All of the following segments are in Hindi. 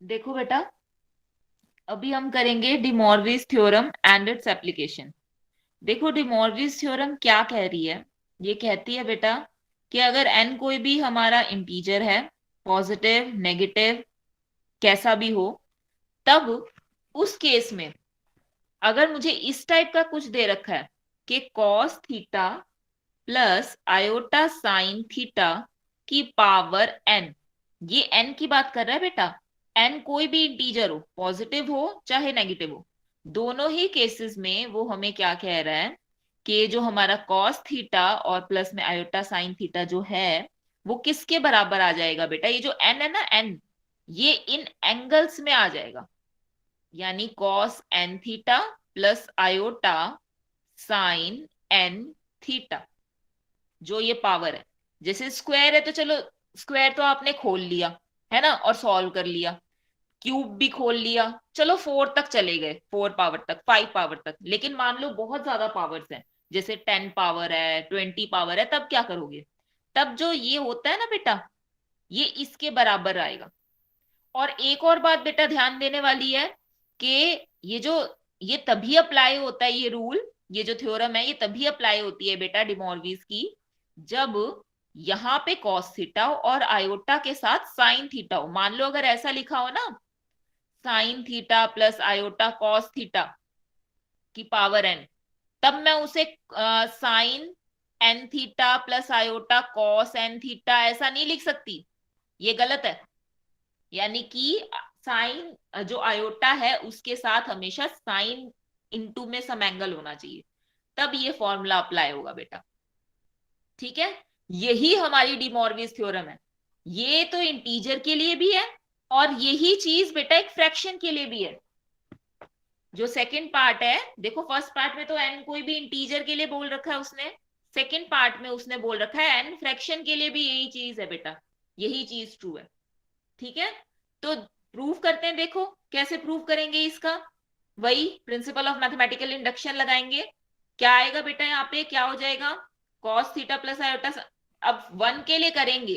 देखो बेटा, अभी हम करेंगे डिमॉर्विस थ्योरम एंड इट्स एप्लीकेशन। देखो डिमॉर्विस थ्योरम क्या कह रही है। ये कहती है बेटा कि अगर n कोई भी हमारा इंटीजर है, पॉजिटिव नेगेटिव कैसा भी हो, तब उस केस में अगर मुझे इस टाइप का कुछ दे रखा है कि cos theta plus iota sine theta की पावर n, ये n की बात कर रहा है बेटा। n कोई भी इंटीजर हो, पॉजिटिव हो चाहे नेगेटिव हो, दोनों ही केसेस में वो हमें क्या कह रहा है कि जो हमारा कॉस थीटा और प्लस में आयोटा साइन थीटा जो है वो किसके बराबर आ जाएगा बेटा। ये जो n है ना, n ये इन एंगल्स में आ जाएगा, यानी cos N theta plus iota sine N theta, जो ये पावर है। जैसे स्क्वायर है तो चलो, स्क्वायर तो आपने खोल लिया है ना और सॉल्व कर लिया, क्यूब भी खोल लिया, चलो 4 तक चले गए, 4 पावर तक, 5 पावर तक। लेकिन मान लो बहुत ज्यादा पावर्स हैं, जैसे 10 पावर है, 20 पावर है, तब क्या करोगे? तब जो ये होता है ना बेटा, ये इसके बराबर आएगा। और एक और बात बेटा ध्यान देने वाली है कि ये जो, ये तभी अप्लाई होता है ये रूल, ये जो थ्योरम है ये तभी अप्लाई होती है बेटा डिमॉर्विस की, जब यहाँ पे कॉस थीटा हो और आयोटा के साथ साइन थीटा हो। मान लो अगर ऐसा लिखा हो ना, sine theta plus iota cos theta की पावर एन, तब मैं उसे sine N theta plus iota cos N theta ऐसा नहीं लिख सकती, ये गलत है। यानी कि साइन जो आयोटा है उसके साथ हमेशा साइन इनटू में सम एंगल होना चाहिए, तब ये फॉर्मूला अप्लाई होगा बेटा। ठीक है, यही हमारी डिमॉर्विस थ्योरम है। ये तो इंटीजर के लिए भी है और यही चीज बेटा एक फ्रैक्शन के लिए भी है। जो सेकंड पार्ट है, देखो फर्स्ट पार्ट में तो एन कोई भी इंटीजर के लिए बोल रखा है उसने, सेकंड पार्ट में उसने बोल रखा है एन फ्रैक्शन के लिए भी यही चीज है बेटा, यही चीज ट्रू है। ठीक है, तो प्रूव करते हैं। देखो कैसे प्रूव करेंगे इसका, वही प्रिंसिपल ऑफ मैथमेटिकल इंडक्शन लगाएंगे। क्या आएगा बेटा, यहाँ पे क्या हो जाएगा, कॉस थीटा प्लस आयोटा। अब वन के लिए करेंगे,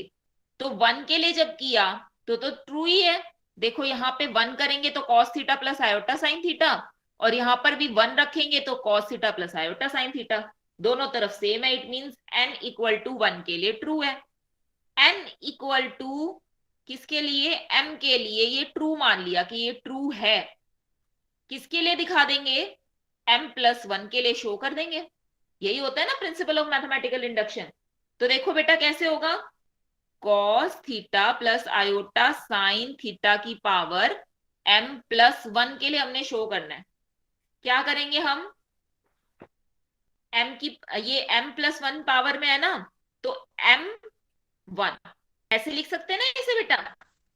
तो वन के लिए जब किया तो ट्रू ही है। देखो यहाँ पे वन करेंगे तो cos theta plus iota sine theta, और यहाँ पर भी वन रखेंगे तो cos theta plus iota sine theta, दोनों तरफ सेम है। It means N equal to one के लिए ट्रू है। एन इक्वल टू किसके लिए, एम के लिए, ये ट्रू मान लिया कि ये ट्रू है। किसके लिए दिखा देंगे, एम प्लस वन के लिए शो कर देंगे। यही होता है ना प्रिंसिपल ऑफ मैथमेटिकल इंडक्शन। तो देखो बेटा कैसे होगा, cos theta plus iota sine theta की पावर एम प्लस वन के लिए हमने शो करना है। क्या करेंगे हम, एम की, ये एम प्लस वन पावर में है ना, तो एम वन ऐसे लिख सकते हैं ना इसे बेटा,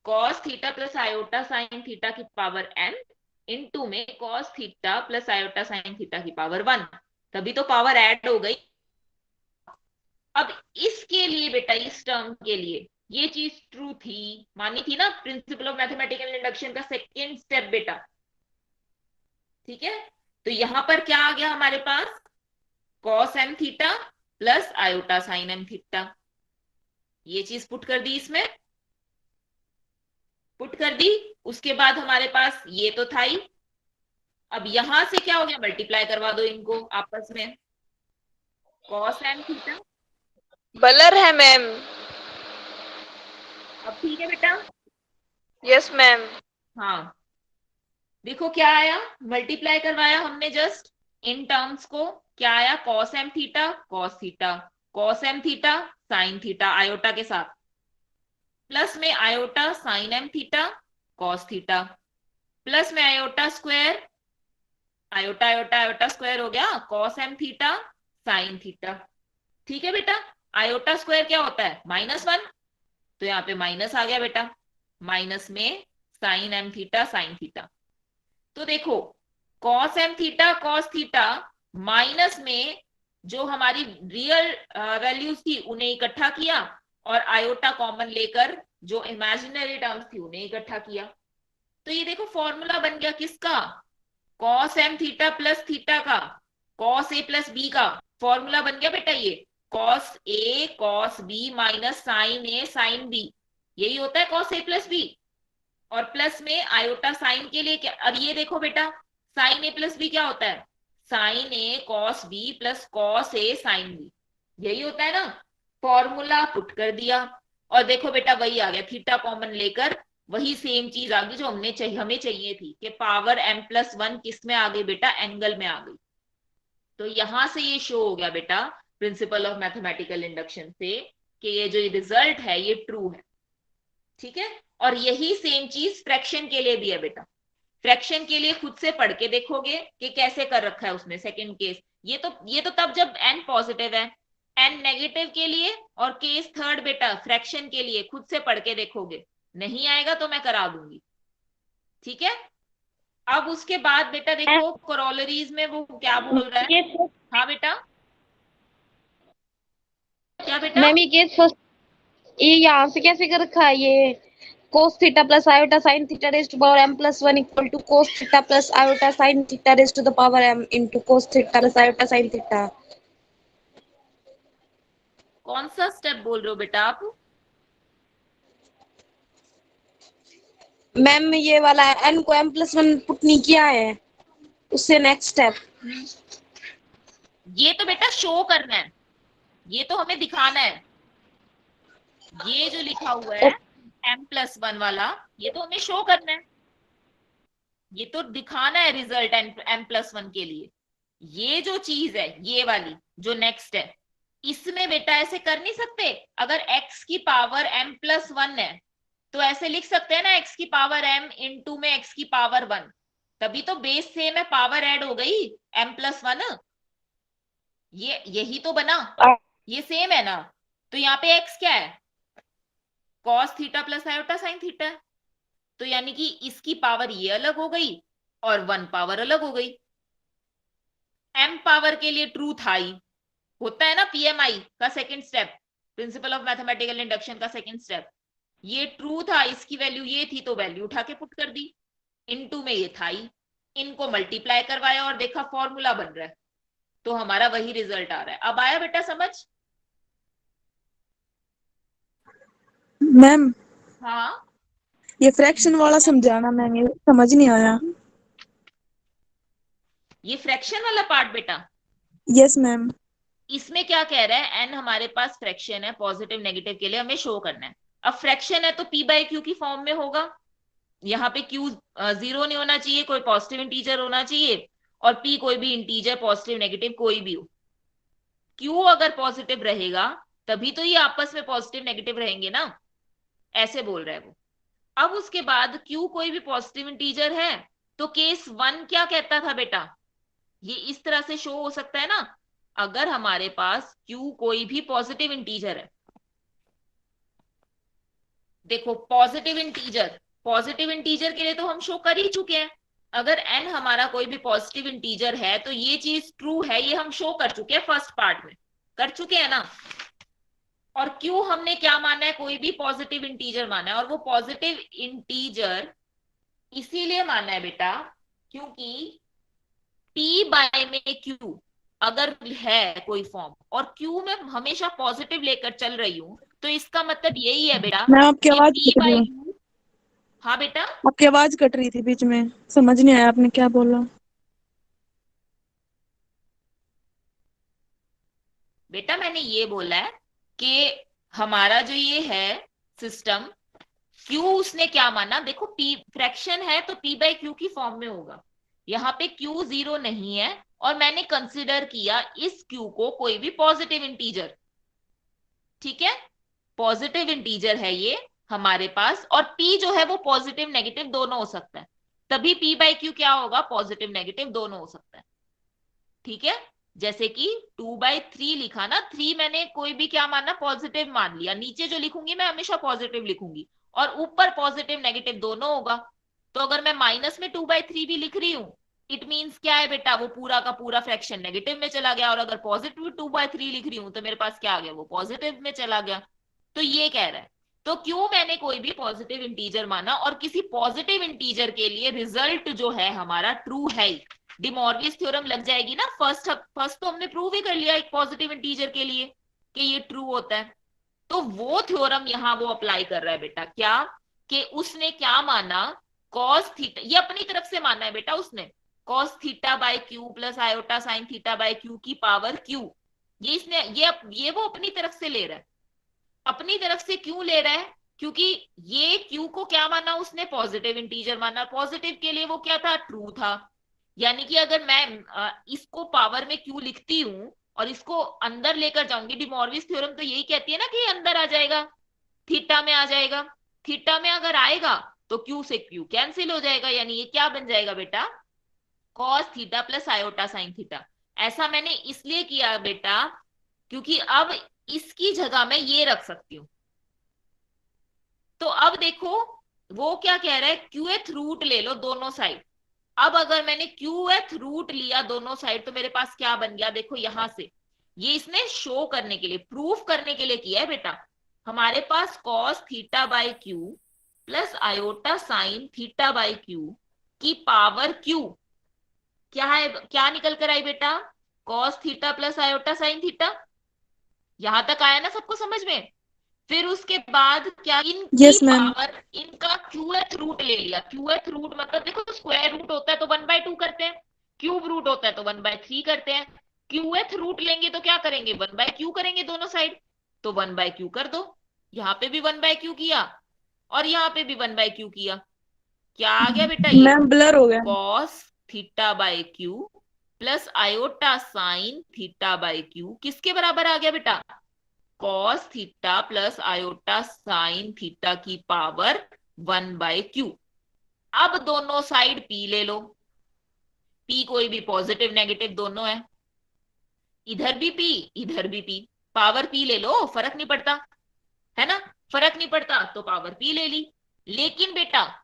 cos theta plus iota sine theta की पावर एन इनटू में cos theta plus iota sine theta की पावर वन, तभी तो पावर ऐड हो गई। अब इसके लिए बेटा, इस टर्म के लिए ये चीज ट्रू थी, मानी थी ना प्रिंसिपल ऑफ मैथमेटिकल इंडक्शन का सेकेंड स्टेप बेटा। ठीक है, तो यहां पर क्या आ गया हमारे पास, cos M theta plus iota sine M theta, ये चीज पुट कर दी इसमें, पुट कर दी। उसके बाद हमारे पास ये तो था ही, अब यहां से क्या हो गया, मल्टीप्लाई करवा दो इनको आपस में, कॉस एम थीटा। बलर है मैम। अब ठीक है बेटा। Yes ma'am. हाँ, देखो क्या आया, मल्टीप्लाई करवाया हमने जस्ट इन टर्म्स को, क्या आया, cos M theta cos theta, cos M theta sine theta iota के साथ, प्लस में iota sine M theta cos theta, plus में iota square, iota iota iota square हो गया cos M theta sine theta. ठीक है बेटा, आयोटा स्क्वायर क्या होता है, -1, तो यहाँ पे माइनस आ गया बेटा, माइनस में sine M theta sine theta. तो देखो, cos M theta cos theta minus में जो हमारी रियल वैल्यूज थी उन्हें इकट्ठा किया, और आयोटा कॉमन लेकर जो इमेजिनरी टर्म्स थी उन्हें इकट्ठा किया। तो ये देखो फॉर्मूला बन गया किसका, cos M theta plus theta का, कॉस ए प्लस बी का फॉर्मूला बन गया बेटा। ये cos A cos B minus sine A sine B, यही होता है कॉस ए प्लस बी। और प्लस में आयोटा साइन के लिए क्या, अब ये देखो बेटा, साइन ए प्लस बी क्या होता है, sign A cos B plus cos A sine B, यही होता है ना। फॉर्मूला पुट कर दिया और देखो बेटा वही आ गया, थीटा कॉमन लेकर वही सेम चीज आ गई जो हमें चाहिए थी, कि पावर m प्लस वन किस में आ गई बेटा, एंगल में आ गई। तो यहां से ये शो हो गया बेटा प्रिंसिपल ऑफ मैथमेटिकल इंडक्शन से, कि ये जो रिजल्ट है ये ट्रू है। ठीक है, और यही सेम चीज फ्रैक्शन के लिए भी है बेटा। फ्रैक्शन के लिए खुद से पढ़ के देखोगे कि कैसे कर रखा है उसने सेकंड केस। ये तो तब जब n पॉजिटिव है, n नेगेटिव के लिए, और केस थर्ड बेटा फ्रैक्शन के लिए खुद से पढ़ के देखोगे, नहीं आएगा तो मैं करा दूंगी। ठीक है, अब उसके बाद बेटा देखो कोरोलरीज में वो क्या बोल रहा है। हाँ बेटा, क्या बेटा। मैम ये केस फर्स्ट, ये यहाँ से कैसे कर रखा है ये, cos theta plus iota sine theta raise to power m plus one equal to cos theta plus iota sine theta raise to the power m into cos theta plus iota sine theta. कौन सा स्टेप बोल रहे हो बेटा आप। मैम ये वाला n को m प्लस वन पुट नहीं किया है, उससे नेक्स्ट स्टेप। ये तो बेटा शो करना है, ये तो हमें दिखाना है, ये जो लिखा हुआ है m प्लस वन वाला, ये तो हमें शो करना है, ये तो दिखाना है रिजल्ट m प्लस वन के लिए। ये जो चीज है ये वाली जो नेक्स्ट है, इसमें बेटा ऐसे कर नहीं सकते। अगर x की पावर m प्लस वन है तो ऐसे लिख सकते हैं ना, x की पावर m इंटू में x की पावर वन, तभी तो बेस सेम है, पावर ऐड हो गई m प्लस वन, ये यही तो बना, ये सेम है ना। तो यहाँ पे x क्या है, cos theta plus iota sine theta, तो यानी कि इसकी पावर ये अलग हो गई और वन पावर अलग हो गई। m पावर के लिए ट्रू था ही, होता है ना पीएमआई का second step, principle of mathematical induction का सेकंड स्टेप, ये ट्रू था, इसकी वैल्यू ये थी तो वैल्यू उठा के पुट कर दी, इनटू में ये था ही, इनको मल्टीप्लाई करवाया और देखा फॉर्मूला बन रहा है, तो हमारा वही रिजल्ट आ रहा है। अब आया बेटा समझ। मैम हाँ, ये फ्रैक्शन वाला समझाना मैम, ये समझ नहीं आया। ये फ्रैक्शन वाला पार्ट बेटा, यस मैम। इसमें क्या कह रहा है, एन हमारे पास फ्रैक्शन है, पॉजिटिव नेगेटिव के लिए हमें शो करना है। अब फ्रैक्शन है तो पी बाई क्यू की फॉर्म में होगा, यहाँ पे क्यू जीरो नहीं होना चाहिए, कोई पॉजिटिव इंटीजर होना चाहिए, और पी कोई भी इंटीजर पॉजिटिव नेगेटिव कोई भी हो। क्यू अगर पॉजिटिव रहेगा तभी तो ये आपस में पॉजिटिव नेगेटिव रहेंगे ना, ऐसे बोल रहा है वो। अब उसके बाद क्यू कोई भी पॉजिटिव इंटीजर है तो केस वन क्या कहता था बेटा, ये इस तरह से शो हो सकता है ना, अगर हमारे पास क्यू कोई भी पॉजिटिव इंटीजर है, देखो पॉजिटिव इंटीजर के लिए तो हम शो कर ही चुके हैं, अगर n हमारा कोई भी पॉजिटिव इंटीजर है तो ये चीज ट्रू है, ये हम शो कर चुके हैं, फर्स्ट पार्ट में कर चुके हैं ना। और क्यू हमने क्या माना है, कोई भी पॉजिटिव इंटीजर माना है, और वो पॉजिटिव इंटीजर इसीलिए माना है बेटा क्योंकि p बाय में q अगर है कोई फॉर्म और q में हमेशा पॉजिटिव लेकर चल रही हूं, तो इसका मतलब यही है बेटा मैम आपकी कि आवाज p कट रही बाई है। q। हाँ बेटा, आपकी आवाज कट रही थी बीच में, समझ नहीं आया आपने क्या बोला। बेटा मैंने ये बोला है कि हमारा जो ये है सिस्टम, क्यू उसने क्या माना, देखो p फ्रैक्शन है तो p बाई क्यू की फॉर्म में होगा, यहाँ पे क्यू जीरो नहीं है और मैंने कंसिडर किया इस क्यू को कोई भी पॉजिटिव इंटीजर। ठीक है, पॉजिटिव इंटीजर है ये हमारे पास, और p जो है वो पॉजिटिव नेगेटिव दोनों हो सकता है, तभी p बाई क्यू क्या होगा, पॉजिटिव नेगेटिव दोनों हो सकता है। ठीक है, जैसे कि 2/3 लिखा ना, 3 मैंने कोई भी क्या माना, पॉजिटिव मान लिया, नीचे जो लिखूंगी मैं हमेशा पॉजिटिव लिखूंगी, और ऊपर पॉजिटिव नेगेटिव दोनों होगा। तो अगर मैं माइनस में 2/3 भी लिख रही हूँ, इट मीन्स क्या है बेटा, वो पूरा का पूरा फ्रैक्शन नेगेटिव में चला गया, और अगर पॉजिटिव 2/3 लिख रही हूँ तो मेरे पास क्या आ गया, वो पॉजिटिव में चला गया। तो ये कह रहा है, तो क्यों मैंने कोई भी पॉजिटिव इंटीजर माना, और किसी पॉजिटिव इंटीजर के लिए रिजल्ट जो है हमारा ट्रू है ही, डिमॉर्विस थ्योरम लग जाएगी ना। फर्स्ट तो हमने प्रूव ही कर लिया एक पॉजिटिव इंटीजर के लिए कि ये ट्रू होता है, तो वो थ्योरम यहां वो अप्लाई कर रहा है बेटा, क्या कि उसने क्या माना, कॉस थीटा, ये अपनी तरफ से माना है बेटा उसने, cos theta by q plus iota sine theta by q की पावर क्यू। ये इसने ये वो अपनी तरफ से ले रहा है। अपनी तरफ से क्यों ले रहा है? क्योंकि ये क्यू को क्या माना उसने, पॉजिटिव इंटीजर माना। पॉजिटिव के लिए वो क्या था, ट्रू था। यानी कि अगर मैं इसको पावर में क्यू लिखती हूं और इसको अंदर लेकर जाऊंगी, डिमॉर्विस थ्योरम तो यही कहती है ना कि ये अंदर आ जाएगा, थीटा में आ जाएगा। थीटा में अगर आएगा तो क्यू से क्यू कैंसिल हो जाएगा, यानी ये क्या बन जाएगा बेटा, cos theta plus iota sine theta. ऐसा मैंने इसलिए किया बेटा क्योंकि अब इसकी जगह मैं ये रख सकती हूं। तो अब देखो वो क्या कह रहा है, क्यूएथ रूट ले लो दोनों साइड। अब अगर मैंने क्यूएथ रूट लिया दोनों साइड तो मेरे पास क्या बन गया, देखो यहां से, ये इसने शो करने के लिए, प्रूफ करने के लिए किया है बेटा। हमारे पास cos theta by q plus iota sine theta by q की पावर क्यू क्या है, क्या निकल कर आई बेटा, cos theta plus iota sine theta. यहां तक आया ना सबको समझ में? फिर उसके बाद क्या, इनकी यस मैम। पावर, इनका क्यूएथ रूट ले लिया। क्यूएथ रूट मतलब देखो स्क्वायर रूट होता है तो 1/2 करते हैं, क्यूब रूट होता है तो 1/3 करते हैं। क्यूएथ रूट लेंगे तो क्या करेंगे, 1/q करेंगे दोनों साइड, तो 1/q कर दो। यहाँ पे भी 1/q किया और यहाँ पे भी 1/q किया। क्या आ गया बेटा, ये मैम ब्लर हो गया। Cos theta by q plus iota sine theta by Q किसके बराबर आ गया बेटा, cos theta plus iota sine theta की पावर 1/q। अब दोनों साइड p ले लो, p कोई भी पॉजिटिव नेगेटिव दोनों है, इधर भी p इधर भी p, पावर p ले लो, फर्क नहीं पड़ता, है ना, फर्क नहीं पड़ता, तो पावर p ले ली। लेकिन बेटा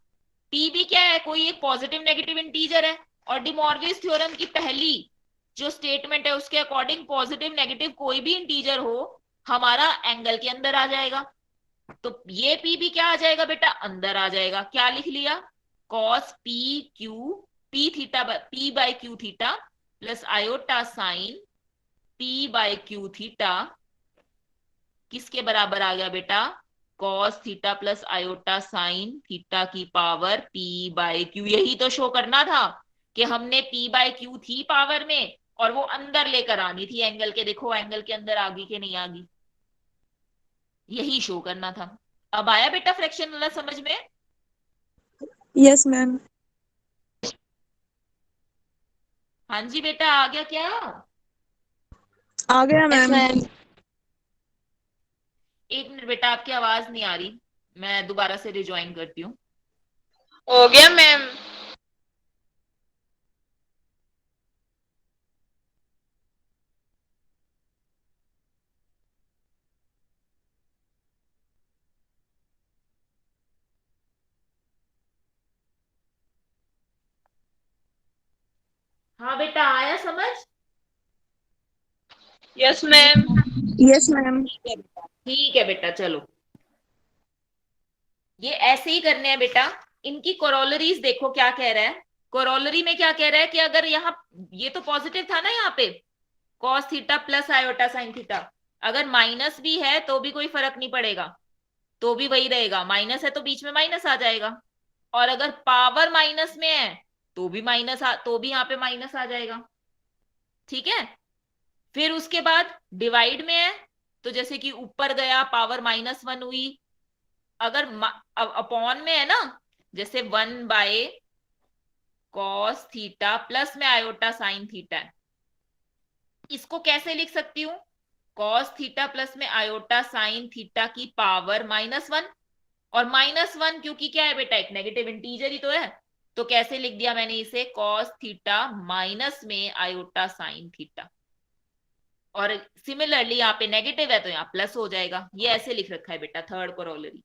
p भी क्या है, कोई एक पॉजिटिव नेगेटिव इंटीजर है, और डिमॉर्विस थ्योरम की पहली जो स्टेटमेंट है उसके अकॉर्डिंग पॉजिटिव नेगेटिव कोई भी इंटीजर हो हमारा एंगल के अंदर आ जाएगा। तो ये p भी क्या आ जाएगा बेटा, अंदर आ जाएगा। क्या लिख लिया, cos p Q p theta p by Q theta plus iota sine p by Q theta किसके बराबर आ गया बेटा, cos theta plus iota sine theta की पावर p बाय क्यू। यही तो शो करना था कि हमने p बाय क्यू थी पावर में और वो अंदर लेकर आनी थी एंगल के। देखो एंगल के अंदर आ गई कि नहीं आ गई, यही शो करना था। अब आया बेटा फ्रैक्शन वाला समझ में? Yes ma'am. हाँ जी बेटा, आ गया क्या? आ गया यस मैम। मैम। एक मिनट बेटा, आपकी आवाज नहीं आ रही, मैं दोबारा से रिज्वाइन करती हूँ। हो गया मैम। हाँ बेटा, आया समझ? Yes ma'am. Yes ma'am. ठीक है बेटा, चलो ये ऐसे ही करने हैं बेटा। इनकी कोरोलरीज देखो क्या कह रहा है। कोरोलरी में क्या कह रहा है कि अगर यहाँ, ये तो पॉजिटिव था ना यहाँ पे, cos theta plus iota sine theta, अगर माइनस भी है तो भी कोई फर्क नहीं पड़ेगा, तो भी वही रहेगा। माइनस है तो बीच में माइनस आ जाएगा, और अगर पावर माइनस में है तो भी तो भी यहाँ पे माइनस आ जाएगा। ठीक है, फिर उसके बाद डिवाइड में है तो जैसे कि ऊपर गया पावर -1 हुई, अगर अपॉन में है ना, जैसे 1/cos थीटा प्लस में आयोटा साइन थीटा है, इसको कैसे लिख सकती हूं, cos थीटा प्लस में आयोटा साइन थीटा की पावर -1। और -1 क्योंकि क्या है बेटा, एक नेगेटिव इंटीजर ही तो है, तो कैसे लिख दिया मैंने इसे, cos थीटा माइनस में आयोटा साइन थीटा। और सिमिलरली यहाँ पे नेगेटिव है तो यहाँ प्लस हो जाएगा। ये ऐसे लिख रखा है बेटा थर्ड कोरोलरी।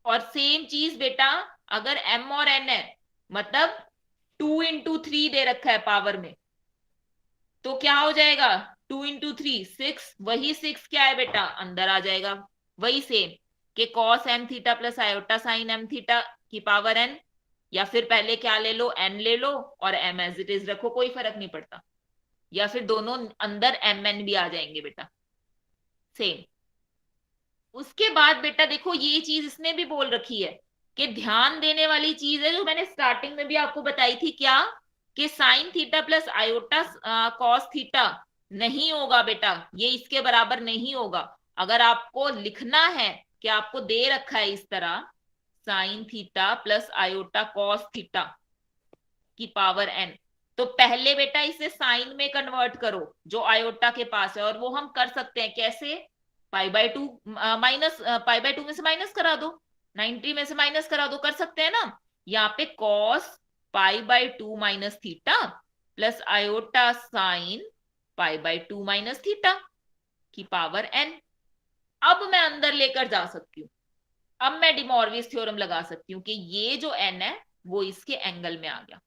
और सेम चीज बेटा अगर m और n है, मतलब 2 × 3 दे रखा है पावर में, तो क्या हो जाएगा, 2 × 3 6, वही 6 क्या है बेटा, अंदर आ जाएगा। वही सेम कि cos m theta plus iota sign m theta की पावर n, या फिर पहले क्या ले लो, n ले लो और m एज इट इज रखो, कोई फर्क नहीं पड़ता, या फिर दोनों अंदर mn भी आ जाएंगे बेटा, सेम। उसके बाद बेटा देखो ये चीज इसने भी बोल रखी है कि ध्यान देने वाली चीज है जो मैंने स्टार्टिंग में भी आपको बताई थी, क्या कि sign theta plus iota cos theta नहीं होगा बेटा, ये इसके बराबर नहीं होगा। अगर आपको लिखना है कि आपको दे रखा है इस तरह sign theta plus iota cos theta की पावर n, तो पहले बेटा इसे साइन में कन्वर्ट करो जो आयोटा के पास है, और वो हम कर सकते हैं कैसे, pi by two minus pi by two में से माइनस करा दो, 90 में से माइनस करा दो, कर सकते हैं ना। यहाँ पे cos pi by two minus theta plus iota sine pi by two minus theta की पावर n। अब मैं अंदर लेकर जा सकती हूँ, अब मैं डिमॉर्विस थ्योरम लगा सकती हूँ कि ये जो n है वो इसके एंगल में आ गया,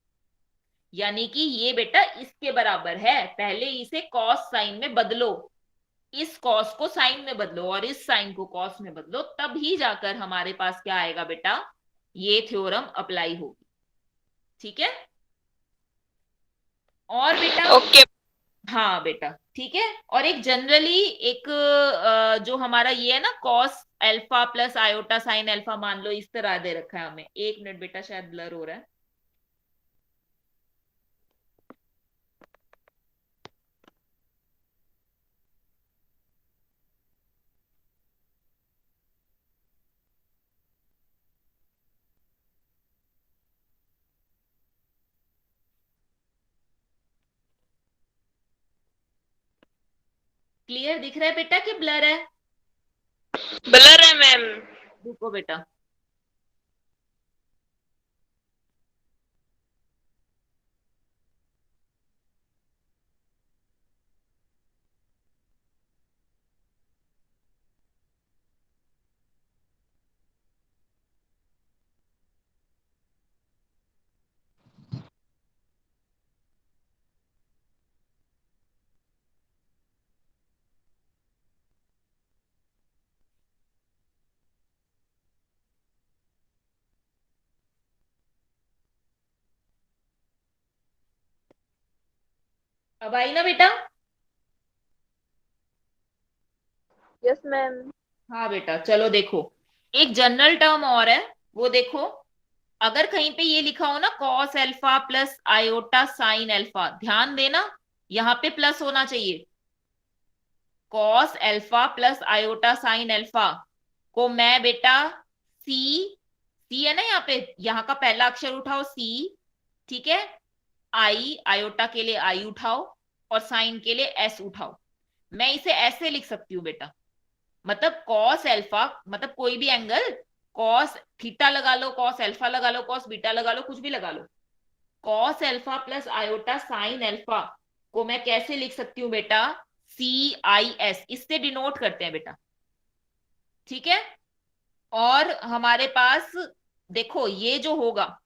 यानी कि ये बेटा इसके बराबर है। पहले इसे कॉस साइन में बदलो, इस कॉस को साइन में बदलो और इस साइन को कॉस में बदलो, तभी जाकर हमारे पास क्या आएगा बेटा, ये थ्योरम अप्लाई होगी। ठीक है, और बेटा ओके। हाँ बेटा ठीक है। और एक जनरली एक जो हमारा ये है ना cos alpha plus iota sine alpha, मान लो इस तरह दे रखा है हमें, एक मिनट बेटा शायद ब्लर हो रहा है। क्लियर दिख रहा है बेटा कि ब्लर है? ब्लर है मैम। रुको बेटा, अब आई ना बेटा? Yes ma'am. हाँ बेटा चलो देखो, एक जनरल टर्म और है, वो देखो, अगर कहीं पे ये लिखा हो ना cos alpha plus iota sine alpha, ध्यान देना यहाँ पे प्लस होना चाहिए। Cos alpha plus iota sine alpha को मैं बेटा सी, सी है ना यहाँ पे, यहाँ का पहला अक्षर उठाओ सी, ठीक है, आई आयोटा के लिए आई उठाओ और साइन के लिए एस उठाओ। मैं इसे ऐसे लिख सकती हूँ बेटा, मतलब कॉस एल्फा मतलब कोई भी एंगल, कॉस थीटा लगा लो, कॉस एल्फा लगा लो, कॉस बीटा लगा लो, कुछ भी लगा लो, cos alpha plus iota sine alpha को मैं कैसे लिख सकती हूँ बेटा, सी आई एस, इससे डिनोट करते हैं बेटा। ठीक है, और हमारे पास देखो ये जो होगा,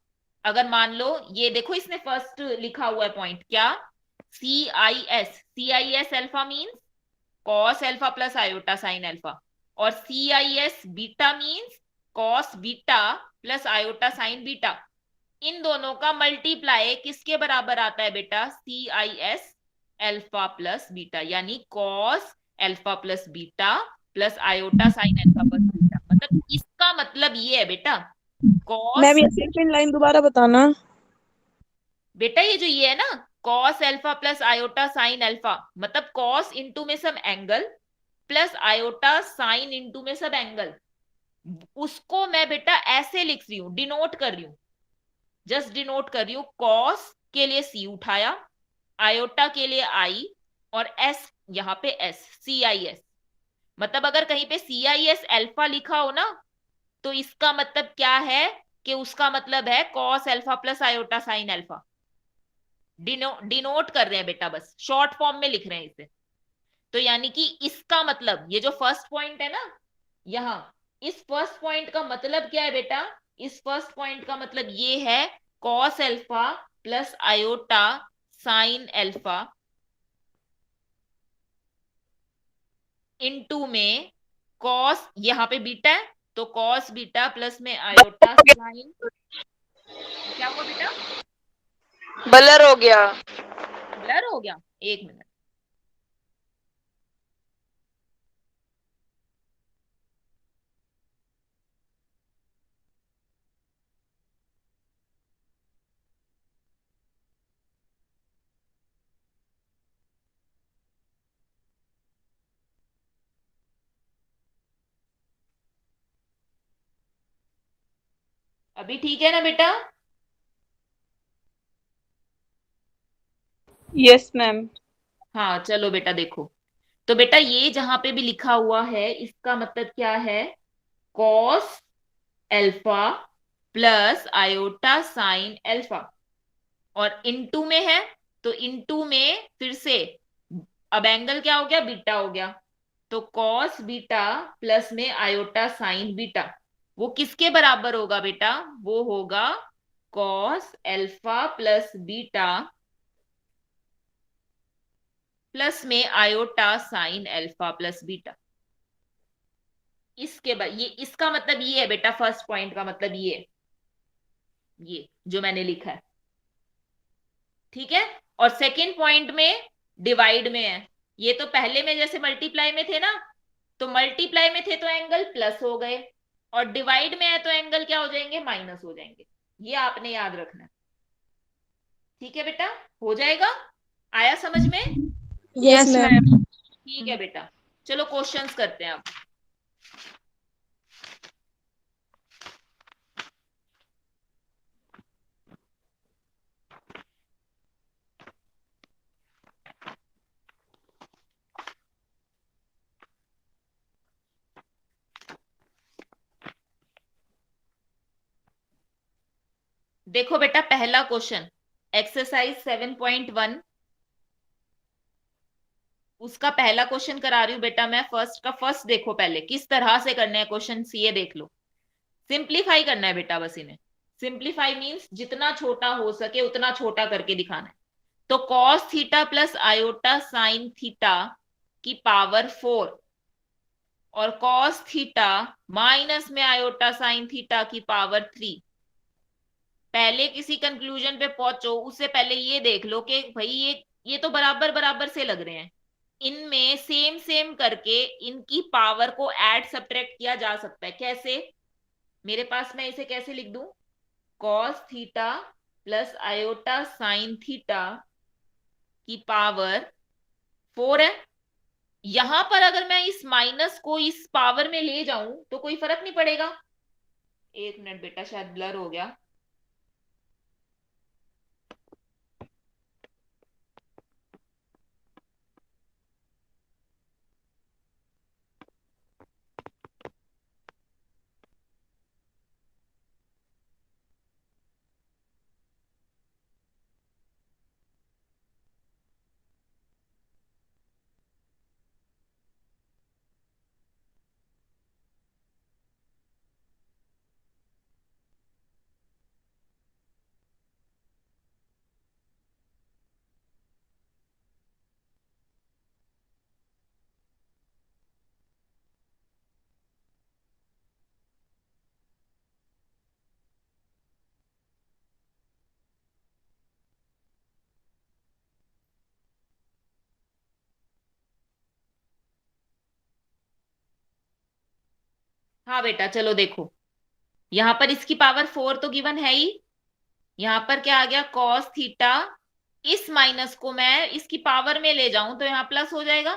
अगर मान लो ये देखो इसने फर्स्ट लिखा हुआ है पॉइंट क्या, C I S, C I S alpha means cos alpha plus iota sine alpha, और C I S beta means cos beta plus iota sine beta. इन दोनों का मल्टीप्लाई किसके बराबर आता है बेटा, C I S alpha plus beta, यानी cos alpha plus beta plus iota sine alpha plus beta. मतलब इसका मतलब ये है बेटा, मैम कॉस, ये सेकंड लाइन दोबारा बताना। बेटा ये जो ये है ना cos alpha plus iota sine alpha, मतलब कॉस इंटू में सब angle plus iota sine into में सब एंगल, उसको मैं बेटा ऐसे लिख रही हूं, डिनोट कर रही हूं, जस्ट डिनोट कर रही हूं। कॉस के लिए सी उठाया, आयोटा के लिए आई, और एस यहां पे एस, सी आई एस। मतलब अगर कहीं पे सी आई एस एल्फा लिखा हो ना, तो इसका मतलब क्या है कि उसका मतलब है cos alpha plus iota sine alpha. Denote कर रहे हैं बेटा, बस शॉर्ट फॉर्म में लिख रहे हैं इसे। तो यानी कि इसका मतलब ये जो फर्स्ट पॉइंट है ना यहां, इस फर्स्ट पॉइंट का मतलब क्या है बेटा, इस फर्स्ट पॉइंट का मतलब ये है cos alpha plus iota sine alpha into में कॉस, यहां पे बीटा है तो कॉस बीटा प्लस में आयोटा साइन, क्या हुआ बेटा, ब्लर हो गया। ब्लर हो गया, एक मिनट। अभी ठीक है ना बेटा? Yes ma'am. हाँ चलो बेटा देखो, तो बेटा ये जहां पे भी लिखा हुआ है इसका मतलब क्या है? Cos alpha plus iota sine alpha, और इनटू में है, तो इनटू में फिर से अब एंगल क्या हो गया? बीटा हो गया। तो कॉस बीटा प्लस में आयोटा साइन बीटा, वो किसके बराबर होगा बेटा? वो होगा cos alpha plus beta plus में iota sine alpha plus beta. इसके बाद ये, इसका मतलब ये है बेटा, फर्स्ट पॉइंट का मतलब ये जो मैंने लिखा है, ठीक है। और सेकंड पॉइंट में डिवाइड में है। ये तो पहले में जैसे मल्टीप्लाई में थे ना, तो मल्टीप्लाई में थे तो एंगल प्लस हो गए, और डिवाइड में है तो एंगल क्या हो जाएंगे? माइनस हो जाएंगे। ये आपने याद रखना है, ठीक है बेटा? हो जाएगा? आया समझ में? Yes yes ma'am. मैम। ठीक है बेटा, चलो क्वेश्चंस करते हैं अब। देखो बेटा पहला क्वेश्चन, एक्सरसाइज 7.1, उसका पहला क्वेश्चन करा रही हूं बेटा मैं। फर्स्ट का फर्स्ट देखो पहले किस तरह से करने हैं क्वेश्चन, ये देख लो। सिंप्लीफाई करना है बेटा, बस इन्हें। सिंप्लीफाई मींस जितना छोटा हो सके उतना छोटा करके दिखाना है। तो cos theta plus iota sine theta की पावर 4, और कॉस थीटा माइनस में आयोटा साइन थीटा की पावर 3। पहले किसी कंक्लूजन पे पहुंचो उससे पहले ये देख लो कि भाई ये तो बराबर बराबर से लग रहे हैं, इनमें सेम सेम करके इनकी पावर को ऐड सब्ट्रैक्ट किया जा सकता है। कैसे? मेरे पास, मैं इसे कैसे लिख दूं? Cos theta plus iota sine theta की पावर 4 है। यहां पर अगर मैं इस माइनस को इस पावर में ले जाऊं तो कोई फर्क नहीं पड़ेगा। एक मिनट बेटा, शायद ब्लर हो गया। हाँ बेटा चलो देखो, यहां पर इसकी पावर 4 तो गिवन है ही। यहां पर क्या आ गया? कॉस थीटा, इस माइनस को मैं इसकी पावर में ले जाऊं तो यहाँ प्लस हो जाएगा।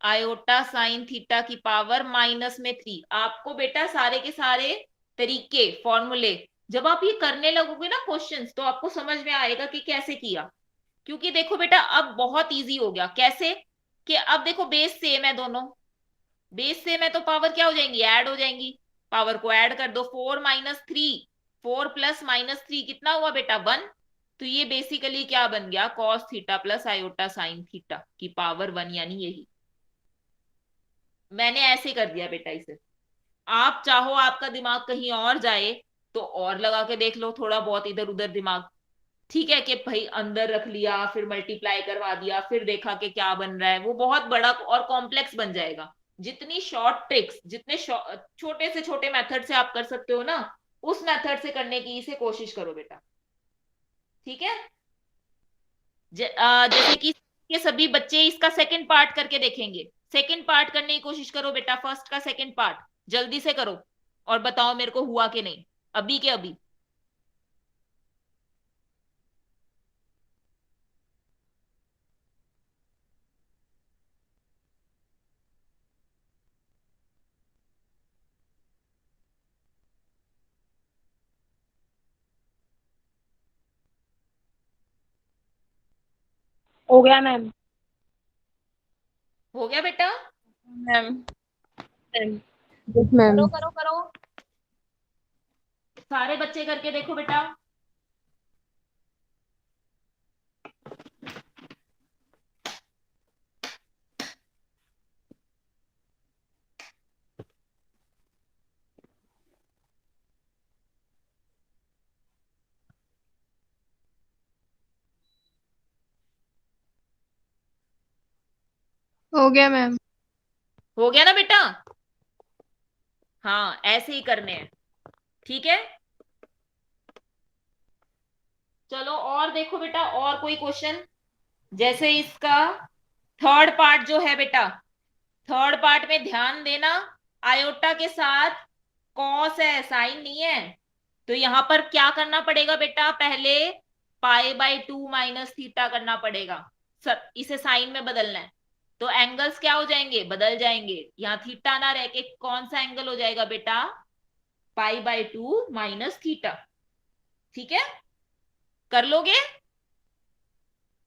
आयोटा साइन थीटा की पावर माइनस में 3। आपको बेटा सारे के सारे तरीके, फॉर्मूले, जब आप ये करने लगोगे ना क्वेश्चंस, तो आपको समझ में आएगा कि कैसे किया। क्योंकि देखो बेटा अब बहुत इजी हो गया। कैसे? कि अब देखो बेस सेम है दोनों, बेस सेम है तो पावर क्या हो जाएंगी? ऐड हो जाएंगी। पावर को ऐड कर दो, 4 - 3, 4 + -3 कितना हुआ बेटा? 1। तो ये बेसिकली क्या बन गया? Cos theta plus iota sine theta की पावर 1, यानी यही। मैंने ऐसे कर दिया बेटा इसे। आप चाहो आपका दिमाग कहीं और जाए तो और लगा के देख लो, थोड़ा बहुत इधर उधर दिमाग। ठीक है कि भाई अंदर रख लिया, फिर मल्टीप्लाई करवा दिया, फिर देखा कि क्या बन रहा है, वो बहुत बड़ा और कॉम्प्लेक्स बन जाएगा। जितनी शॉर्ट ट्रिक्स, जितने छोटे से छोटे मेथड से आप कर सकते हो ना, उस मेथड से करने की इसे कोशिश करो बेटा, ठीक है? जैसे कि ये सभी बच्चे इसका सेकंड पार्ट करके देखेंगे। सेकंड पार्ट करने की कोशिश करो बेटा, फर्स्ट का सेकंड पार्ट जल्दी से करो, और बताओ मेरे को हुआ कि नहीं, अभी के अभी। हो गया मैम। हो गया बेटा? मैम। Yes ma'am. करो करो करो, सारे बच्चे करके देखो बेटा। हो गया मैम। हो गया ना बेटा? हाँ, ऐसे ही करने हैं, ठीक है। चलो और देखो बेटा, और कोई क्वेश्चन? जैसे इसका थर्ड पार्ट जो है बेटा, थर्ड पार्ट में ध्यान देना, आयोटा के साथ कॉस है, साइन नहीं है। तो यहां पर क्या करना पड़ेगा बेटा? पहले पाई/2 माइनस थीटा करना पड़ेगा, सब इसे साइन में बदलना है। तो एंगल्स क्या हो जाएंगे? बदल जाएंगे। यहाँ थीटा ना रह के कौन सा एंगल हो जाएगा बेटा? पाई/2 माइनस थीटा। ठीक है, कर लोगे?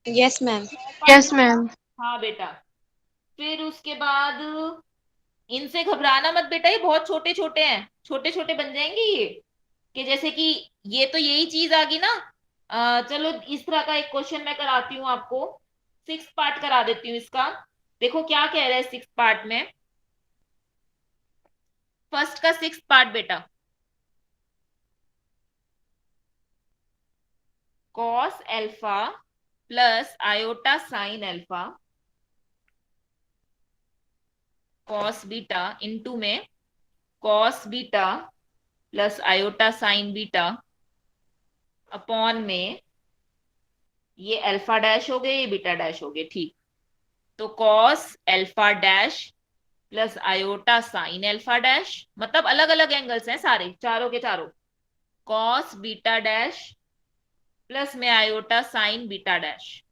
Yes ma'am. Yes ma'am. हाँ बेटा। फिर उसके बाद इनसे घबराना मत बेटा, ये बहुत छोटे छोटे हैं, छोटे छोटे बन जाएंगे ये। कि जैसे कि ये तो यही चीज आ गई ना। चलो इस तरह का एक क्वेश्चन मैं कराती हूँ आपको, सिक्स पार्ट करा देती हूँ इसका। देखो क्या कह रहा है सिक्स पार्ट में। फर्स्ट का सिक्स पार्ट बेटा, cos alpha plus iota sine alpha cos beta into में cos beta plus iota sine beta upon में ये अल्फा डैश हो गए, ये बीटा डैश हो गए, ठीक। तो cos alpha dash plus iota sine alpha dash, मतलब अलग अलग एंगल्स हैं सारे, चारों के चारों। कॉस बीटा डैश प्लस में आयोटा साइन बीटा डैश।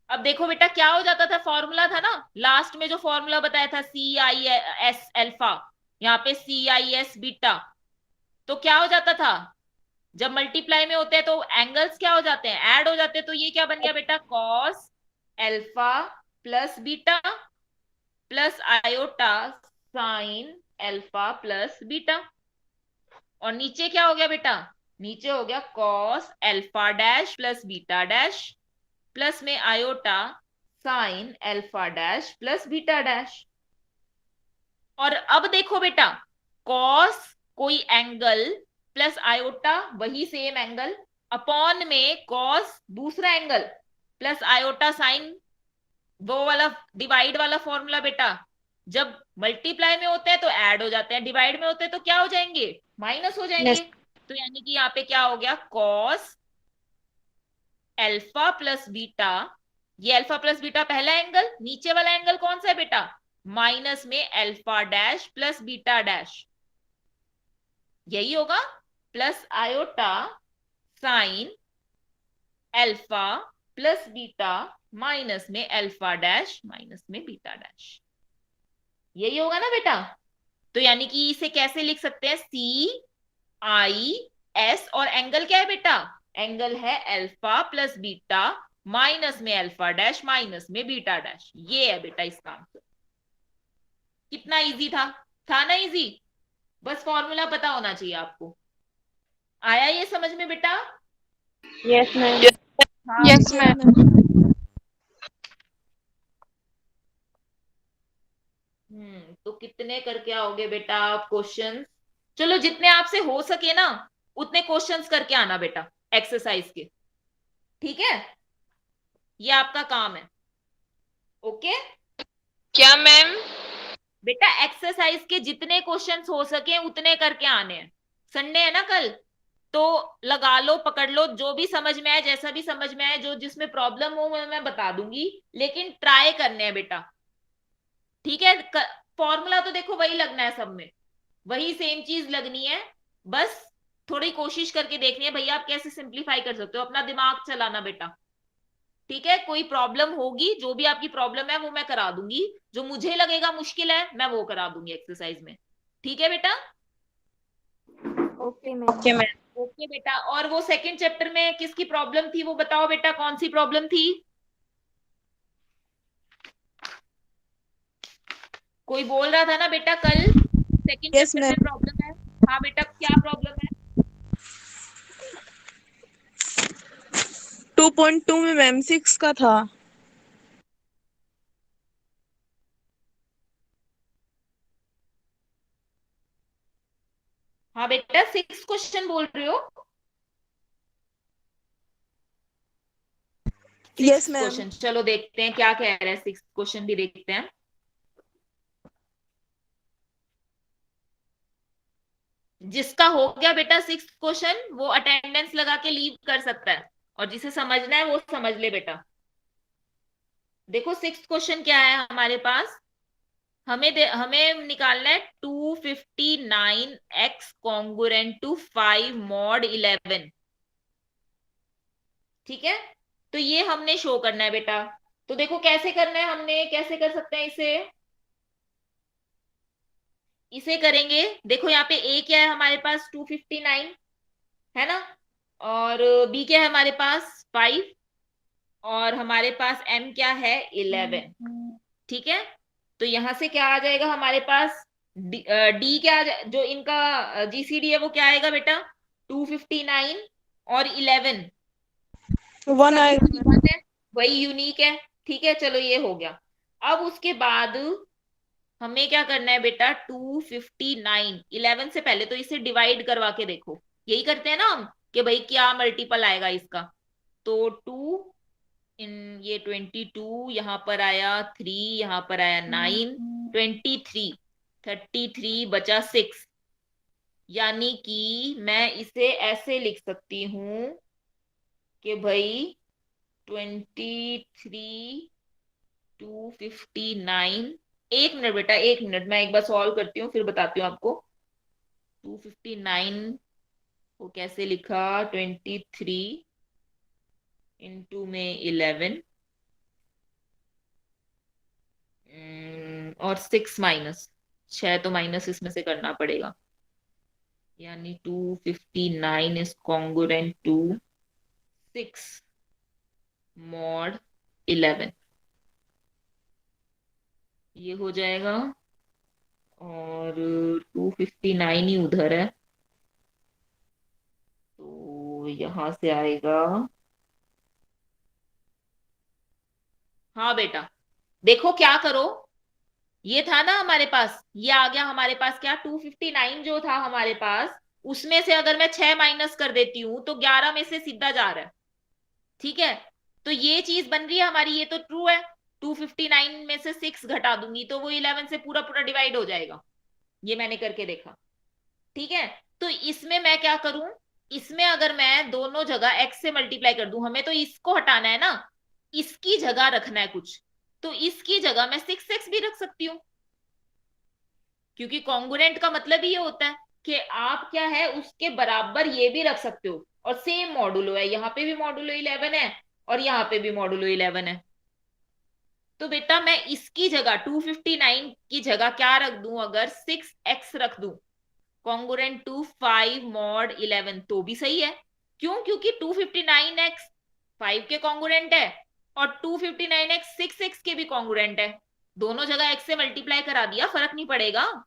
अब देखो बेटा क्या हो जाता था, फॉर्मूला था ना लास्ट में जो फॉर्मूला बताया था, सी आई एस एल्फा, यहाँ पे सी आई एस बीटा। तो क्या हो जाता था, जब मल्टीप्लाई में होते हैं तो एंगल्स क्या हो जाते हैं? ऐड हो जाते हैं। तो ये क्या बन गया बेटा? Cos alpha plus beta plus iota sine alpha plus beta. और नीचे क्या हो गया बेटा? नीचे हो गया cos alpha dash plus beta dash plus में iota sine alpha dash plus beta dash. और अब देखो बेटा, कॉस कोई एंगल प्लस आयोटा वही सेम एंगल अपॉन में कॉस दूसरा एंगल प्लस आयोटा साइन, वो वाला डिवाइड वाला फॉर्मूला बेटा। जब मल्टीप्लाई में होते हैं तो ऐड हो जाते हैं, डिवाइड में होते हैं तो क्या हो जाएंगे? माइनस हो जाएंगे। यस। तो यानी कि यहाँ पे क्या हो गया? कॉस एल्फा प्लस बीटा, ये अल्फा प्लस बीटा पहला एंगल, नीचे वाला एंगल कौन सा है बेटा? माइनस में alpha dash plus beta dash, यही होगा। Plus iota sine alpha plus beta minus में अल्फा डैश माइनस में बीटा डैश, यही होगा ना बेटा? तो यानी कि इसे कैसे लिख सकते हैं? सी आई एस, और एंगल क्या है बेटा? एंगल है अल्फा प्लस बीटा माइनस में अल्फा डैश माइनस में बीटा डैश, ये है बेटा इसका आंसर। कितना इजी था ना इजी? बस फॉर्मूला पता होना चाहिए आपको। आया ये समझ में बेटा? Yes ma'am. हाँ। Yes ma'am. तो कितने करके आओगे बेटा आप क्वेश्चंस? चलो जितने आपसे हो सके ना उतने क्वेश्चंस करके आना बेटा एक्सरसाइज के, ठीक है? ये आपका काम है, ओके? क्या मैम? बेटा एक्सरसाइज के जितने क्वेश्चंस हो सके उतने करके आने हैं। संडे है ना कल, तो लगा लो, पकड़ लो, जो भी समझ में आए, जैसा भी समझ में आए, जो जिसमें प्रॉब्लम हो वो मैं बता दूंगी, लेकिन ट्राई करने हैं बेटा, ठीक है? फॉर्मूला तो देखो वही लगना है, सब में वही सेम चीज लगनी है। बस थोड़ी कोशिश करके देखनी है भैया आप कैसे सिंप्लीफाई कर सकते हो, अपना दिमाग चलाना बेटा, ठीक है? कोई प्रॉब्लम होगी, जो भी आपकी प्रॉब्लम है वो मैं करा दूंगी, जो मुझे लगेगा मुश्किल है मैं वो करा दूंगी एक्सरसाइज में, ठीक है बेटा? Okay ma'am. Okay ma'am. Okay बेटा। और वो सेकंड चैप्टर में किसकी प्रॉब्लम थी वो बताओ बेटा, कौन सी प्रॉब्लम थी? कोई बोल रहा था ना बेटा कल सेकंड यस चैप्टर में मैम। प्रॉब्लम है। हाँ बेटा, क्या प्रॉब्लम है? 2.2 में मैम 6 का था। हाँ बेटा, 6 क्वेश्चन बोल रहे हो? Yes 6 ma'am. क्वेश्चन, चलो देखते हैं क्या कह रहा है। 6 क्वेश्चन भी देखते हैं। जिसका हो गया बेटा 6 क्वेश्चन, वो अटेंडेंस लगा के लीव कर सकता है, और जिसे समझना है वो समझ ले बेटा। देखो 6 क्वेश्चन क्या है हमारे पास। हमें निकालना है 259x कॉन्गुरेंट टू 5 मॉड 11। ठीक है, तो ये हमने शो करना है बेटा। तो देखो कैसे करना है, हमने कैसे कर सकते हैं इसे। इसे करेंगे, देखो यहाँ पे ए क्या है हमारे पास, 259 है ना, और बी क्या है हमारे पास, 5, और हमारे पास एम क्या है, 11। ठीक है, तो यहां से क्या आ जाएगा हमारे पास, डी क्या जो इनका जीसीडी है वो क्या आएगा बेटा, 259 और 11। 1 इसका आएगा जीसीडी मैम। 1 है, वही यूनिक है। ठीक है, चलो ये हो गया। अब उसके बाद हमें क्या करना है बेटा, 259 11 से पहले तो इसे डिवाइड करवा के देखो। यही करते हैं ना हम, कि भाई क्या मल्टीपल आएगा इसका। तो 2 इन ये 22, यहाँ पर आया 3, यहाँ पर आया 9, 23, 33 बचा 6। यानी कि मैं इसे ऐसे लिख सकती हूं कि भाई 23, 259। एक मिनट बेटा, एक मिनट, मैं एक बार सॉल्व करती हूँ फिर बताती हूँ आपको। 259 को कैसे लिखा, 23 इंटू में 11, और 6 माइनस 6, तो माइनस इसमें से करना पड़ेगा। यानी 259 इज कॉन्गुरेंट टू 6 मॉड 11। ये हो जाएगा, और 259 ही उधर है, तो यहां से आएगा। हाँ बेटा, देखो क्या करो, ये था ना हमारे पास, ये आ गया हमारे पास क्या, 259 जो था हमारे पास, उसमें से अगर मैं 6 माइनस कर देती हूँ तो 11 में से सीधा जा रहा है। ठीक है, तो ये चीज बन रही है हमारी, ये तो ट्रू है। 259 में से 6 घटा दूंगी तो वो 11 से पूरा पूरा डिवाइड हो जाएगा। ये मैंने करके देखा। ठीक है, तो इसमें मैं क्या करूं, इसमें अगर मैं दोनों जगह x से मल्टीप्लाई कर दूं, हमें तो इसको हटाना है ना, इसकी जगह रखना है कुछ, तो इसकी जगह मैं 6x भी रख सकती हूँ। क्योंकि कॉन्ग्रुएंट का मतलब ही ये होता है कि आप क्या है उसके बराबर ये भी रख सकते हो, और सेम मॉडुलो है, यहाँ पे भी मॉडुलो 11 है और यहाँ पे भी मॉडुलो 11 है। तो बेटा मैं इसकी जगह 259 की जगह क्या रख दूं, अगर 6x रख दूं कॉन्ग्रुएंट टू 5 मॉड 11, तो भी सही है। क्यों? क्योंकि 259x 5 के कॉन्ग्रुएंट है, और 259x 6x के भी कॉन्ग्रुएंट है। दोनों जगह x से मल्टीप्लाई करा दिया, फर्क नहीं पड़ेगा,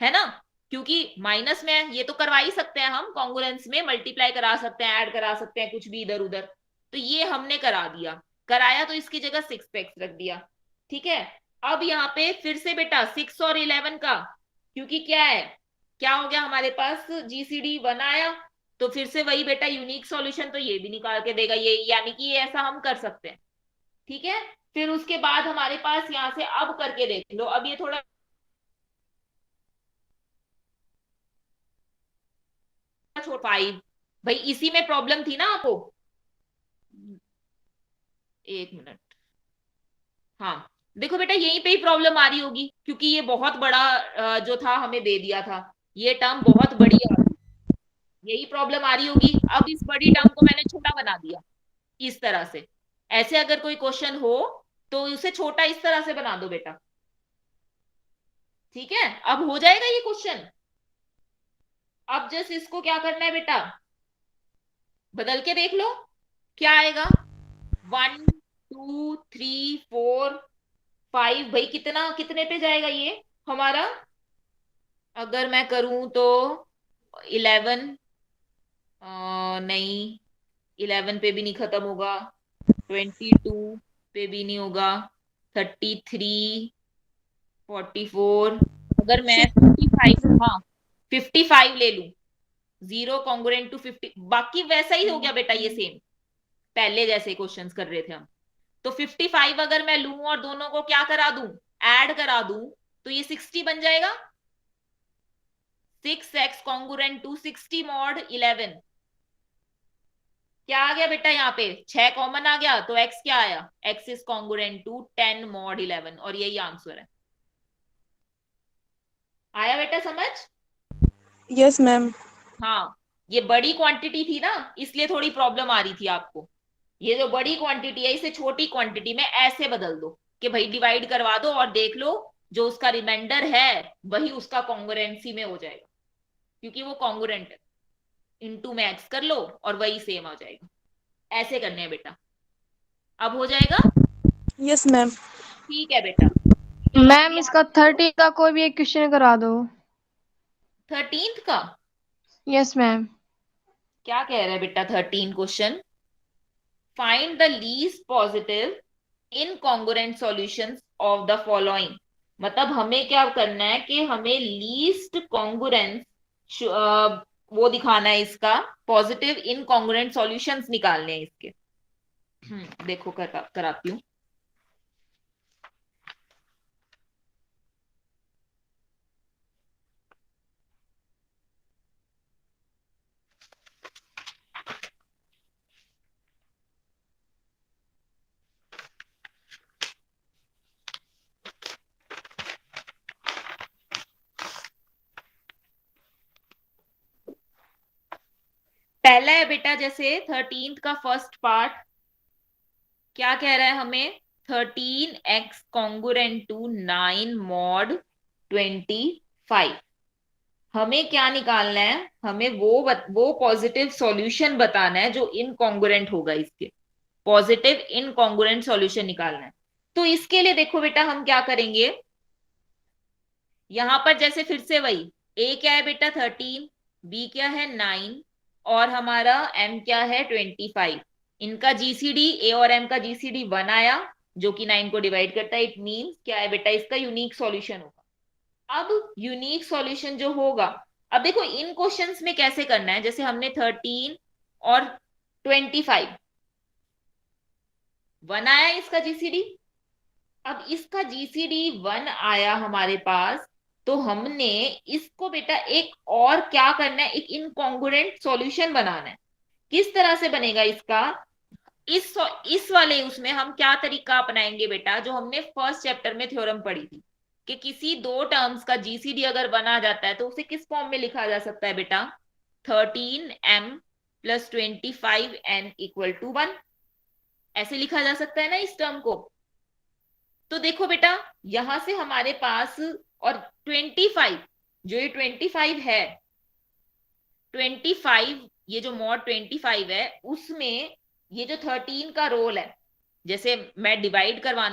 है ना। क्योंकि माइनस में है, ये तो करवा ही सकते हैं हम, कॉन्ग्रुएंस में मल्टीप्लाई करा सकते हैं, ऐड करा सकते हैं, कुछ भी इधर उधर। तो ये हमने करा दिया, कराया तो इसकी जगह 6x रख दिया। ठीक है, अब यहाँ पे फिर से बेटा 6 और 11 का, क्योंकि क्या है, क्या हो गया हमारे पास, जीसीडी 1 आया, तो फिर से वही बेटा यूनिक सॉल्यूशन तो ये भी निकाल के देगा ये, यानी कि ये ऐसा हम कर सकते हैं। ठीक है, फिर उसके बाद हमारे पास यहाँ से अब करके देख लो, अब ये थोड़ा छोटा 5, भाई इसी में प्रॉब्लम थी ना आपको। एक मिनट, हाँ, देखो बेटा यहीं पे ही प्रॉब्लम आ रही होगी, क्योंकि ये बहुत बड़ा जो था हमें दे दिया था, ये टर्म बहुत बड़ी आ रही, यही प्रॉब्लम आ रही होगी। अब इस बड़ी टर्म को मैंने छोटा बना दिया इस तरह से। ऐसे अगर कोई क्वेश्चन हो तो उसे छोटा इस तरह से बना दो बेटा। ठीक है, अब हो जाएगा ये क्वेश्चन। अब जस्ट इसको क्या करना है बेटा, बदल के देख लो क्या आएगा। 1 2 3 4 5 भाई कितना, कितने पे जाएगा ये हमारा? अगर मैं करूं तो 11, नहीं, 11 पे भी नहीं खत्म होगा, 22 पे भी नहीं होगा, 33, 44, अगर मैं 55, हाँ 55 ले लूं, 0 कॉन्ग्रुएंट टू 50, बाकी वैसा ही हो गया बेटा, ये सेम पहले जैसे क्वेश्चंस कर रहे थे हम। तो 55 अगर मैं लूं और दोनों को क्या करा दूं, ऐड करा दूं, तो ये 60 बन जाएगा। 6x कॉन्ग्रुएंट टू 60 मॉड 11, क्या आ गया बेटा यहाँ पे, 6 कॉमन आ गया, तो x क्या आया, x is congruent to 10 mod 11, और यही आंसर है। आया बेटा समझ? Yes ma'am. हाँ, ये बड़ी क्वांटिटी थी ना, इसलिए थोड़ी प्रॉब्लम आ रही थी आपको। ये जो बड़ी क्वांटिटी है इसे छोटी क्वांटिटी में ऐसे बदल दो कि भाई डिवाइड करवा दो और देख लो जो उसका रिमाइंडर है वही उसका कॉन्ग्रुएंसी में हो जाएगा, क्योंकि वो कॉन्ग्रुएंट है। इनटू में एक्स कर लो और वही सेम आ जाएगा। ऐसे करने हैं बेटा, अब हो जाएगा। Yes ma'am. ठीक है बेटा। मैम इसका 30 का कोई भी एक क्वेश्चन करा दो। 13th का यस मैम। क्या कह रहा है बेटा? 13 question, find the least positive incongruent solutions of the following. मतलब हमें क्या करना है कि हमें लीस्ट कॉन्ग्रुएंस वो दिखाना है, इसका पॉजिटिव इनकॉन्ग्रुएंट सॉल्यूशंस निकालने हैं इसके। देखो कराती हूँ। पहला है बेटा, जैसे 13th का फर्स्ट पार्ट क्या कह रहा है हमें, 13x कॉन्ग्रुएंट टू 9 मॉड 25। हमें क्या निकालना है, हमें वो पॉजिटिव सॉल्यूशन बताना है जो इनकॉन्ग्रुएंट होगा इसके, पॉजिटिव इनकॉन्ग्रुएंट सॉल्यूशन निकालना है। तो इसके लिए देखो बेटा हम क्या करेंगे, यहां पर जैसे फिर से वही, ए क्या है बेटा 13, बी क्या है 9, और हमारा एम क्या है 25। इनका जीसीडी, ए और एम का जीसीडी 1 आया, जो कि 9 को डिवाइड करता है। इट मींस क्या है बेटा, इसका यूनिक सॉल्यूशन होगा। अब यूनिक सॉल्यूशन जो होगा, अब देखो इन क्वेश्चंस में कैसे करना है, जैसे हमने 13 और 25, 1 आया इसका जीसीडी। अब इसका जीसीडी 1 आया हमारे पास, तो हमने इसको बेटा एक और क्या करना है, एक इनकॉन्ग्रुएंट सॉल्यूशन बनाना है। किस तरह से बनेगा इसका, इस वाले उसमें हम क्या तरीका अपनाएंगे बेटा, जो हमने फर्स्ट चैप्टर में थ्योरम पढ़ी थी, कि किसी दो टर्म्स का जीसीडी अगर बना जाता है तो उसे किस फॉर्म में लिखा जा सकता है बेटा, 13m plus 25n equal to 1, ऐसे लिखा जा सकता है ना इस टर्म को। तो देखो बेटा यहां से हमारे पास, और 25, जो ये 25 है, 25, ये जो मॉड 25 है उसमें ये जो 13 का रोल है, जैसे मैं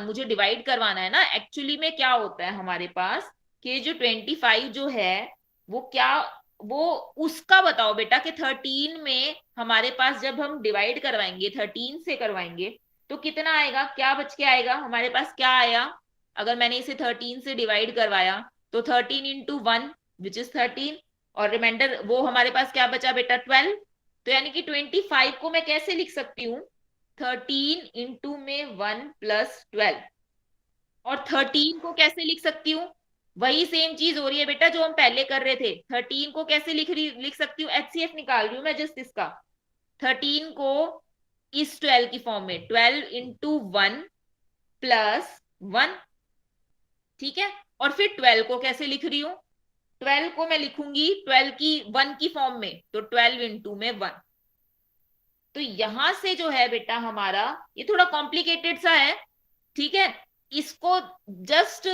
मुझे डिवाइड करवाना है ना, एक्चुअली में क्या होता है हमारे पास कि जो 25 जो है वो क्या, वो उसका बताओ बेटा कि 13 में हमारे पास जब हम डिवाइड करवाएंगे 13 से करवाएंगे तो कितना आएगा, क्या बच के आएगा हमारे पास, क्या आया, अगर मैंने इसे 13 से डिवाइड करवाया तो 13 इंटू 1 विच इज 13, और रिमाइंडर वो हमारे पास क्या बचा बेटा 12। तो यानी कि 25 को मैं कैसे लिख सकती हूँ, 13 इंटू में 1 प्लस 12, और 13 को कैसे लिख सकती हूँ, वही सेम चीज हो रही है बेटा जो हम पहले कर रहे थे। 13 को कैसे लिख सकती हूँ, एचसीएफ निकाल रही हूँ मैं जस्ट इसका, 13 को इस 12 की फॉर्म में 12 इंटू 1 प्लस 1, ठीक है। और फिर 12 को कैसे लिख रही हूँ, 12 को मैं लिखूंगी 12 की 1 की फॉर्म में, तो 12 इंटू में 1। तो यहां से जो है बेटा हमारा ये थोड़ा कॉम्प्लिकेटेड सा है, ठीक है। इसको जस्ट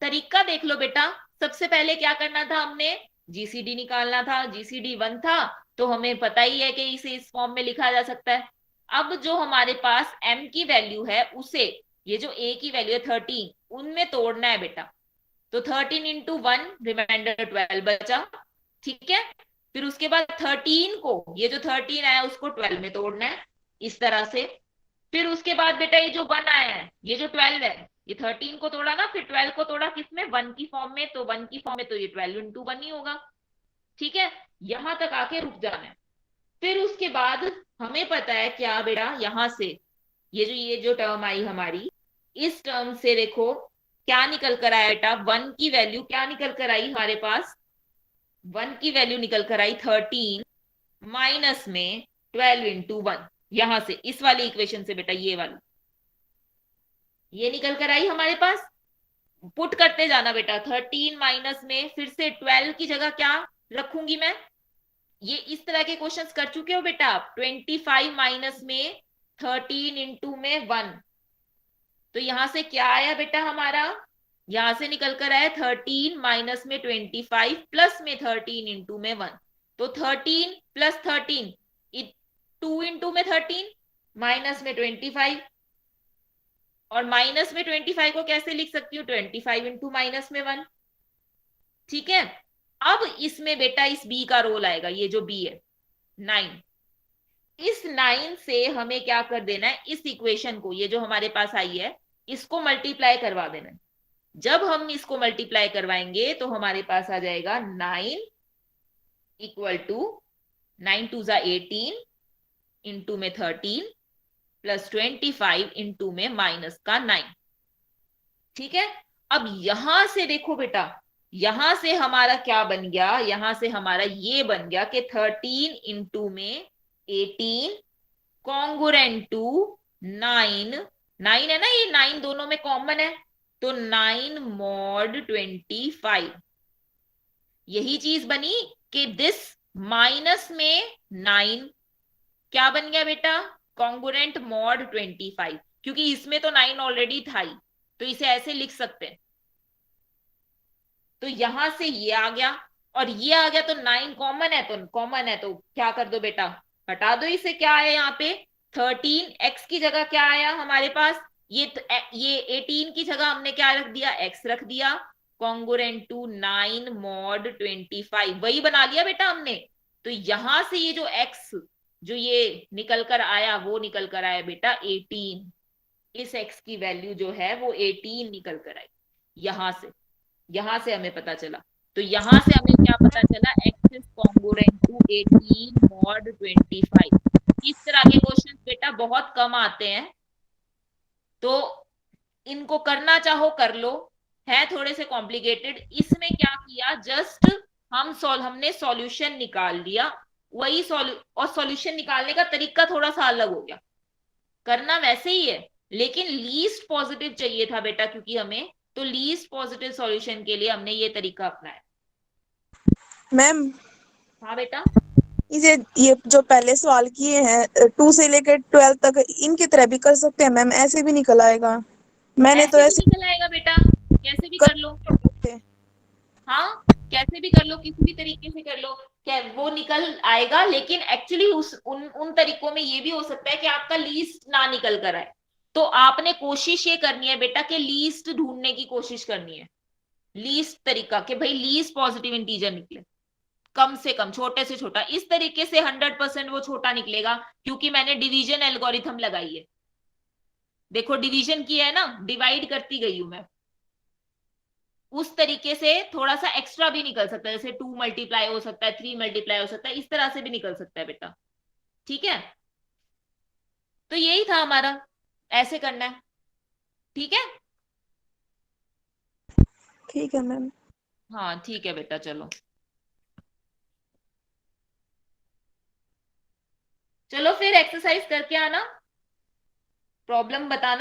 तरीका देख लो बेटा। सबसे पहले क्या करना था, हमने जीसीडी निकालना था, जीसीडी 1 था, तो हमें पता ही है कि इसे इस फॉर्म में लिखा जा सकता है। अब जो हमारे पास m की वैल्यू है उसे, ये जो a की वैल्यू है 13, उनमें तोड़ना है बेटा। तो 13 इंटू 1 रिमाइंडर 12 बचा, ठीक है। फिर उसके बाद 13 को, ये जो 13 आया उसको 12 में तोड़ना है, इस तरह से। फिर उसके बाद बेटा ये जो 1 आया है, ये जो 12 है, ये 13 को तोड़ा ना, फिर 12 को तोड़ा किसमें, 1 की फॉर्म में, तो 1 की फॉर्म में तो ये 12 इंटू 1 ही होगा, ठीक है। यहां तक आके रुक जाना है। फिर उसके बाद हमें पता है क्या बेटा, यहां से ये जो टर्म आई हमारी, इस टर्म से देखो क्या निकल कर आया बेटा, 1 की वैल्यू क्या निकल कर आई हमारे पास, 1 की वैल्यू निकल कर आई 13 माइनस में 12 इंटू 1, यहां से इस वाली इक्वेशन से बेटा, ये वाली ये निकल कर आई हमारे पास। पुट करते जाना बेटा, 13 माइनस में फिर से 12 की जगह क्या रखूंगी मैं, ये इस तरह के क्वेश्चंस कर चुके हो बेटा आप। 25 माइनस में 13 इंटू में 1, तो यहां से क्या आया बेटा हमारा, यहां से निकल कर आया 13 माइनस में 25 प्लस में 13 इंटू में 1, तो 13 प्लस 13, 2 इंटू में 13 माइनस में 25, और माइनस में 25 को कैसे लिख सकती हूँ, 25 इंटू माइनस में 1, ठीक है। अब इसमें बेटा इस बी का रोल आएगा, ये जो बी है 9, इस 9 से हमें क्या कर देना है, इस इक्वेशन को, ये जो हमारे पास आई है, इसको मल्टीप्लाई करवा देना है। जब हम इसको मल्टीप्लाई करवाएंगे तो हमारे पास आ जाएगा 9 इक्वल टू 9 टू जा 18 इंटू में 13 प्लस 25 इंटू में माइनस का 9, ठीक है। अब यहां से देखो बेटा, यहां से हमारा क्या बन गया, यहां से हमारा ये बन गया कि 13 इंटू में 18 कॉन्गुरेंट टू 9, 9 है ना, ये 9 दोनों में कॉमन है, तो 9 मॉड 25, यही चीज बनी कि दिस माइनस में 9 क्या बन गया बेटा, कॉन्गुरेंट मॉड 25, क्योंकि इसमें तो 9 ऑलरेडी था ही, तो इसे ऐसे लिख सकते हैं। तो यहां से ये आ गया और ये आ गया, तो 9 कॉमन है, तो कॉमन है तो क्या कर दो बेटा, हटा दो इसे। क्या आया यहाँ पे, 13, x की जगह क्या आया हमारे पास, ये 18 की जगह हमने क्या रख दिया, x रख दिया, कॉन्गुरेंट टू 9 मॉड 25, वही बना लिया बेटा हमने। तो यहां से ये जो x जो ये निकल कर आया, वो निकल कर आया बेटा 18, इस x की वैल्यू जो है वो 18 निकल कर आई, यहां से हमें पता चला। तो यहां से हमें क्या पता चला, x is congruent to 18 mod 25। इस तरह के क्वेश्चन बेटा बहुत कम आते हैं, तो इनको करना चाहो कर लो, है थोड़े से कॉम्प्लिकेटेड। इसमें क्या किया, जस्ट हमने सॉल्यूशन निकाल लिया, वही और सॉल्यूशन निकालने का तरीका थोड़ा सा अलग हो गया, करना वैसे ही है, लेकिन लीस्ट पॉजिटिव चाहिए था बेटा क्योंकि हमें, तो लीस्ट पॉजिटिव सॉल्यूशन के लिए हमने ये तरीका अपनाया। मैम हाँ बेटा, ये जो पहले सवाल किए हैं 2 से लेकर 12 तक, इनकी तरह भी कर सकते हैं मैम, ऐसे भी निकल आएगा। मैंने तो ऐसे भी ऐसे निकल आएगा बेटा, कैसे भी कर लो, हाँ कैसे भी कर लो, किसी भी तरीके से कर लो, क्या वो निकल आएगा। लेकिन एक्चुअली उन तरीकों में ये भी हो सकता है कि आपका लीस्ट ना निकल कर आए, तो आपने कोशिश ये करनी है बेटा कि लीस्ट ढूंढने की कोशिश करनी है, लीस्ट तरीका कि भाई लीस्ट पॉजिटिव इंटीजर निकले, कम से कम, छोटे से छोटा। इस तरीके से 100% वो छोटा निकलेगा, क्योंकि मैंने डिवीजन एल्गोरिथम लगाई है। देखो डिवीजन किया है ना, डिवाइड करती गई हूं मैं, उस तरीके से थोड़ा सा एक्स्ट्रा भी निकल सकता है, जैसे 2 मल्टीप्लाई हो सकता है, 3 मल्टीप्लाई हो सकता है, इस तरह से भी निकल सकता है बेटा, ठीक है। तो यही था हमारा, ऐसे करना है, ठीक है। ठीक है मैम। हाँ ठीक है बेटा, चलो चलो फिर एक्सरसाइज करके आना, प्रॉब्लम बताना।